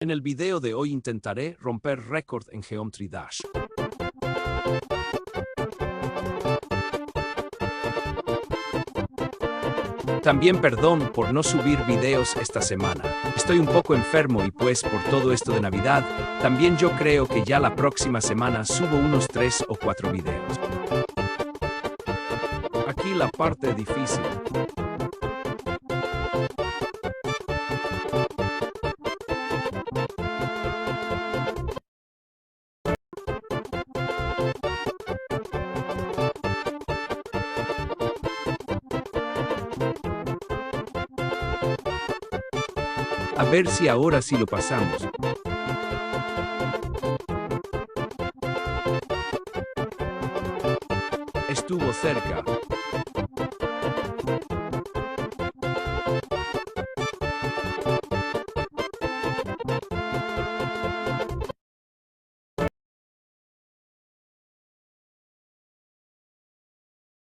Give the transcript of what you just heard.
En el video de hoy intentaré romper récord en Geometry Dash. También perdón por no subir videos esta semana. Estoy un poco enfermo y pues por todo esto de Navidad, también yo creo que ya la próxima semana subo unos 3 o 4 videos. Aquí la parte difícil. A ver si ahora sí lo pasamos. Estuvo cerca.